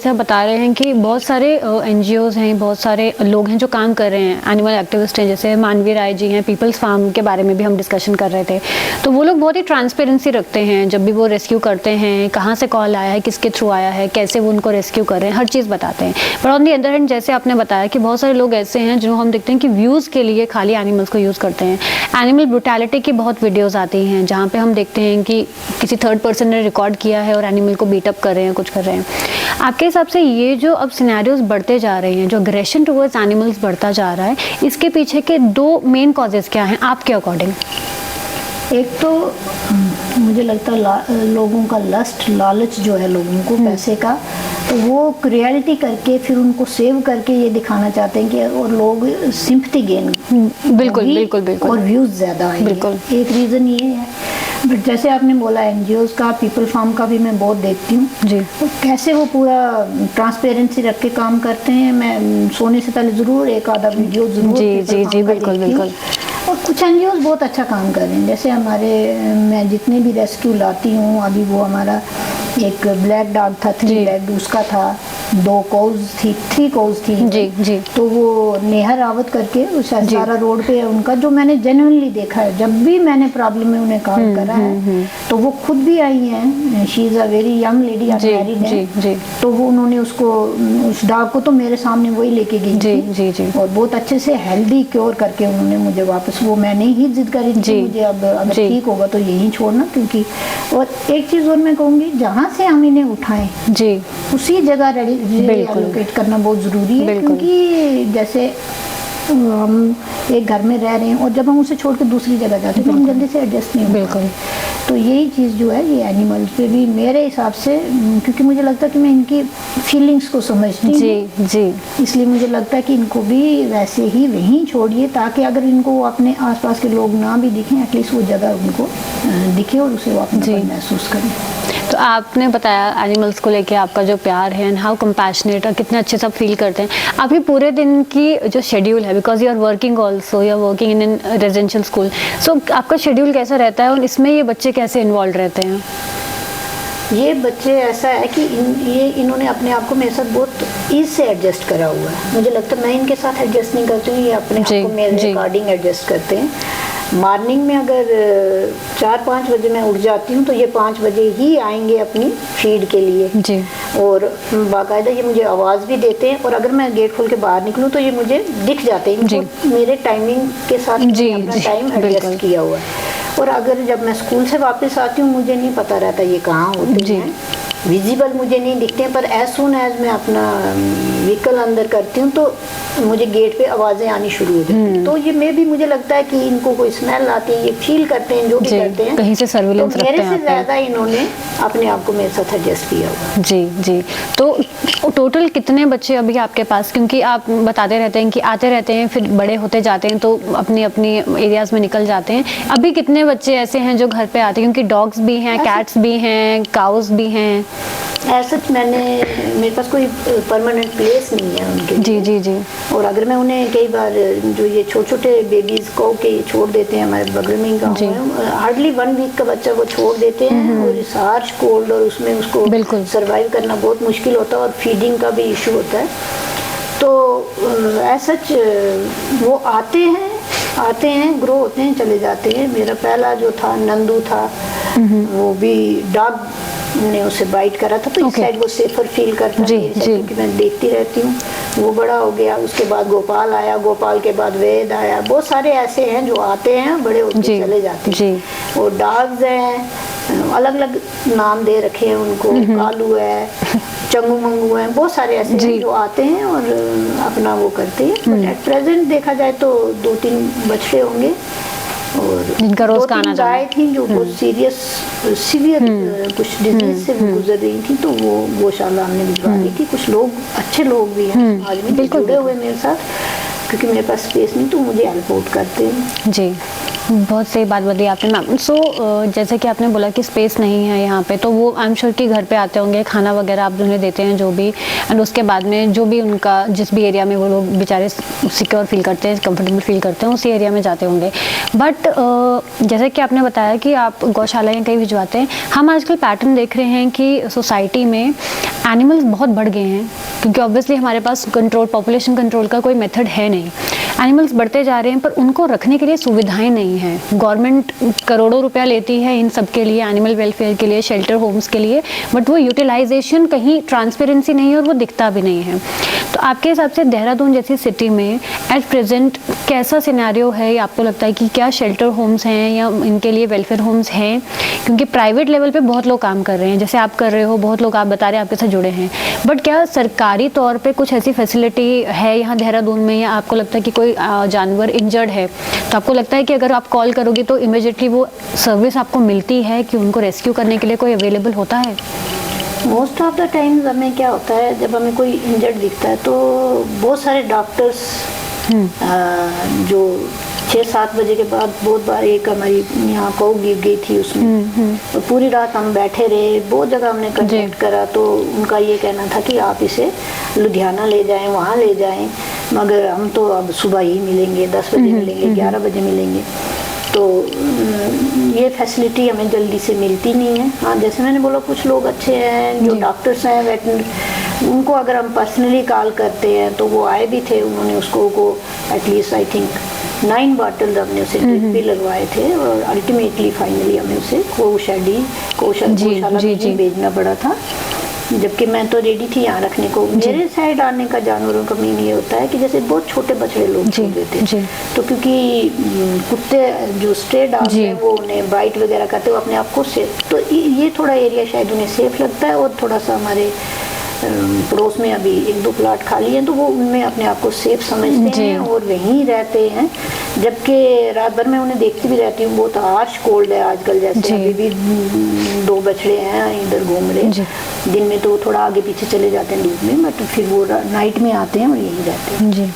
जैसे आप बता रहे हैं कि बहुत सारे एनजीओज़ हैं, बहुत सारे लोग हैं जो काम कर रहे हैं, एनिमल एक्टिविस्ट हैं, जैसे मानवीय राय जी हैं, पीपल्स फार्म के बारे में भी हम डिस्कशन कर रहे थे। तो वो लोग बहुत ही ट्रांसपेरेंसी रखते हैं जब भी वो रेस्क्यू करते हैं, कहाँ से कॉल आया है, किसके थ्रू आया है, कैसे वो उनको रेस्क्यू कर रहे हैं, हर चीज़ बताते हैं। पर ऑन दी अदर हैंड जैसे आपने बताया कि बहुत सारे लोग ऐसे हैं जो हम देखते हैं कि व्यूज़ के लिए खाली एनिमल्स को यूज़ करते हैं। एनिमल ब्रुटैलिटी की बहुत वीडियोज़ आती हैं जहाँ पर हम देखते हैं कि किसी थर्ड पर्सन ने रिकॉर्ड किया है और एनिमल को बीटअप कर रहे हैं, कुछ कर रहे हैं। आपके हिसाब से ये जो अब सिनेरियोज बढ़ते जा रहे हैं, जो अग्रेशन टुवर्ड्स एनिमल्स बढ़ता जा रहा है, इसके पीछे के दो मेन कॉजेज क्या हैं आपके अकॉर्डिंग? एक तो मुझे लगता है लोगों का लस्ट, लालच जो है लोगों को पैसे का, तो वो क्रिएलिटी करके फिर उनको सेव करके ये दिखाना चाहते हैं कि और लोग सिंपैथी गेन बिल्कुल बिल्कुल बिल्कुल और व्यूज़ ज़्यादा आएंगे। बिल्कुल एक रीज़न ये है। बट जैसे आपने बोला एनजीओज़ का, पीपल फार्म का भी मैं बहुत देखती हूँ जी, तो कैसे वो पूरा ट्रांसपेरेंसी रख के काम करते हैं। मैं सोने से पहले ज़रूर एक आधा वीडियो ज़रूर जी जी जी बिल्कुल बिल्कुल। और कुछ एनजीओज़ बहुत अच्छा काम कर रहे हैं। जैसे मैं जितने भी रेस्क्यू लाती हूँ, अभी वो हमारा एक ब्लैक डॉग था, 3 लेग, उसका था, 2 कॉज थी, 3 कॉज थी जी जी। तो वो नेहा रावत करके उस सारा रोड पे है उनका, जो मैंने जेन्युइनली देखा है। जब भी मैंने प्रॉब्लम में उन्हें कॉल करा है तो वो खुद भी आई हैं। She is a very young lady, unmarried है। तो वो उन्होंने उसको, उस डॉग को तो मेरे सामने वही लेके गई थी और बहुत अच्छे से हेल्दी क्योर करके उन्होंने मुझे वापस, वो मैंने ही जिद करी थी मुझे अब अगर ठीक होगा तो यही छोड़ना, क्योंकि और एक चीज़ और मैं कहूँगी, जहाँ से हम इन्हें उठाएं जी उसी जगह एलोकेट करना बहुत ज़रूरी है। क्योंकि जैसे हम एक घर में रह रहे हैं और जब हम उसे छोड़ के दूसरी जगह जाते हैं तो हम जल्दी से एडजस्ट नहीं होते। बिल्कुल। तो यही चीज़ जो है ये एनिमल्स पे भी मेरे हिसाब से, क्योंकि मुझे लगता है कि मैं इनकी फीलिंग्स को समझती हूँ जी, इसलिए मुझे लगता है कि इनको भी वैसे ही वहीं छोड़िए, ताकि अगर इनको अपने आसपास के लोग ना भी दिखें, एटलीस्ट वो जगह उनको दिखे और उसे वो अपना महसूस करें। तो आपने बताया एनिमल्स को लेके आपका जो प्यार है एंड हाउ कंपैशनेट और कितने अच्छे सब फील करते हैं। आपकी पूरे दिन की जो शेड्यूल है, because you are working also, you are working in residential school, so आपका शेड्यूल कैसा रहता है और इसमें ये बच्चे कैसे इन्वॉल्व रहते हैं? ये बच्चे ऐसा है कि इन्होंने अपने आप को मेरे साथ बहुत ईज से एडजस्ट करा हुआ है। मुझे लगता है मैं इनके साथ एडजस्ट नहीं करती हूँ, ये अपने आप को मेरे अकॉर्डिंग एडजस्ट करते हैं। मॉर्निंग में अगर 4-5 बजे मैं उठ जाती हूँ तो ये 5 बजे ही आएंगे अपनी फीड के लिए जी। और बाकायदा ये मुझे आवाज़ भी देते हैं और अगर मैं गेट खोल के बाहर निकलूँ तो ये मुझे दिख जाते हैं जी। मेरे टाइमिंग के साथ अपना टाइम एडजस्ट किया हुआ है। और अगर जब मैं स्कूल से वापस आती हूँ मुझे नहीं पता रहता ये कहाँ होते हैं, विजिबल मुझे नहीं दिखते हैं, पर एज सुन एज मैं अपना व्हीकल अंदर करती हूँ तो मुझे गेट पे आवाज़ें आनी शुरू हो जाती हैं। तो ये में भी मुझे लगता है कि इनको कोई स्मेल आती है, ये फील करते हैं जो भी करते हैं, कहीं से सर्विलेंस तो मेरे से ज़्यादा इन्होंने अपने आप को मेरे साथ एडजस्ट किया हुआ जी जी। तो टोटल कितने बच्चे अभी आपके पास, क्योंकि आप बताते रहते हैं कि आते रहते हैं फिर बड़े होते जाते हैं तो अपनी अपनी एरियाज़ में निकल जाते हैं, अभी कितने बच्चे ऐसे हैं जो घर पे आते हैं? क्योंकि डॉग्स भी हैं, कैट्स भी हैं, काउस भी हैं। ऐसा मेरे पास कोई परमानेंट प्लेस नहीं है उनके जी जी जी। और अगर मैं उन्हें कई बार जो ये छोटे छोटे बेबीज को के छोड़ देते हैं, हमारे बगल में गाँव है, हार्डली 1 वीक का बच्चा वो छोड़ देते हैं और इस हार्श कोल्ड और उसमें उसको सर्वाइव करना बहुत मुश्किल होता है और फीडिंग का भी इशू होता है। तो ऐसा वो आते हैं, ग्रो होते हैं, चले जाते हैं। मेरा पहला जो था नंदू था, वो भी डॉग ने उसे बाइट करा था तो इस साइड वो सेफर फील करता है क्योंकि मैं देखती रहती हूँ। वो बड़ा हो गया, उसके बाद गोपाल आया, गोपाल के बाद वेद आया। बहुत सारे ऐसे हैं जो आते हैं, बड़े होते चले जाते हैं। और डॉग्स हैं, अलग अलग नाम दे रखे हैं उनको, कालू है, चंगू मंगू हैं, बहुत सारे ऐसे हैं जो आते हैं और अपना वो करते हैं। बट एट प्रेजेंट देखा जाए तो 2-3 बछड़े होंगे और जिनका रोज का आना गाय थी जो बहुत सीवियर कुछ डिजीज से गुजर रही थी, तो वो गौशाला हमने भिजवा दी थी। कुछ लोग अच्छे लोग भी हैं समाज में जुड़े हुए मेरे साथ, क्योंकि मेरे पास स्पेस नहीं तो मुझे हेल्प आउट करते हैं जी। बहुत सही बात बोली आपने मैम। सो जैसे कि आपने बोला कि स्पेस नहीं है यहाँ पे, तो वो आई एम श्योर कि घर पे आते होंगे, खाना वगैरह आप उन्हें देते हैं जो भी, एंड उसके बाद में जो भी उनका जिस भी एरिया में वो लोग बेचारे सिक्योर फील करते हैं, कंफर्टेबल फील करते हैं, उसी एरिया में जाते होंगे। बट जैसे कि आपने बताया कि आप गौशालाएँ कहीं भिजवाते हैं, हम आजकल पैटर्न देख रहे हैं कि सोसाइटी में एनिमल्स बहुत बढ़ गए हैं, क्योंकि ऑब्वियसली हमारे पास पॉपुलेशन कंट्रोल का कोई मेथड है नहीं। एनिमल्स बढ़ते जा रहे हैं, पर उनको रखने के लिए सुविधाएं नहीं हैं। गवर्नमेंट करोड़ों रुपया लेती है इन सब के लिए, एनिमल वेलफेयर के लिए, शेल्टर होम्स के लिए, बट वो यूटिलाइजेशन कहीं ट्रांसपेरेंसी नहीं है और वो दिखता भी नहीं है। तो आपके हिसाब से देहरादून जैसी सिटी में एट प्रेजेंट कैसा सिनेरियो है? आपको लगता है कि क्या शेल्टर होम्स हैं या इनके लिए वेलफेयर होम्स हैं? क्योंकि प्राइवेट लेवल पे बहुत लोग काम कर रहे हैं, जैसे आप कर रहे हो, बहुत लोग आप बता रहे हैं आपके साथ जुड़े हैं, बट क्या सरकारी तौर पे कुछ ऐसी फैसिलिटी है यहाँ देहरादून में? या आपको लगता है कि कोई जानवर इंजर्ड है तो आपको लगता है कि अगर आप कॉल करोगे तो इमीडिएटली वो सर्विस आपको मिलती है कि उनको रेस्क्यू करने के लिए कोई अवेलेबल होता है? मोस्ट ऑफ द टाइम्स हमें क्या होता है, जब हमें कोई इंजर्ड दिखता है तो बहुत सारे डॉक्टर्स जो 6-7 बजे के बाद, बहुत बार एक हमारी यहाँ कौ गिर गई थी उसमें, तो पूरी रात हम बैठे रहे, बहुत जगह हमने कंटेक्ट करा, तो उनका ये कहना था कि आप इसे लुधियाना ले जाएं, वहाँ ले जाएं, मगर हम तो अब सुबह ही मिलेंगे, 10 बजे मिलेंगे, 11 बजे मिलेंगे। तो ये फैसिलिटी हमें जल्दी से मिलती नहीं है। हाँ, जैसे मैंने बोला, कुछ लोग अच्छे हैं जो डॉक्टर्स हैं वेटनरी, उनको अगर हम पर्सनली कॉल करते हैं तो वो आए भी थे, उन्होंने उसको एटलीस्ट आई थिंक 9 बॉटल्स हमने उसे ड्रिप भी लगवाए थे, और अल्टीमेटली फाइनली हमें उसे गौशाला में भेजना पड़ा था, जबकि मैं तो रेडी थी यहाँ रखने को। मेरे साइड आने का जानवरों का मेन ये होता है कि जैसे बहुत छोटे बछड़े लोग छोड़ देते हैं, तो क्योंकि कुत्ते जो स्ट्रे डॉग हैं वो उन्हें बाइट वगैरह करते, वो अपने आप को सेफ, तो ये थोड़ा एरिया शायद उन्हें सेफ लगता है, और थोड़ा सा हमारे पड़ोस में अभी 1-2 प्लाट खाली हैं, तो वो उनमें अपने आप को सेफ समझते हैं और वहीं रहते हैं। जबकि रात भर मैं उन्हें देखती भी रहती हूँ, बहुत हार्श कोल्ड है आजकल, जैसे अभी भी 2 बछड़े हैं इधर घूम रहे, दिन में तो थोड़ा आगे पीछे चले जाते हैं धूप में, बट फिर वो नाइट में आते हैं और यहीं रहते हैं।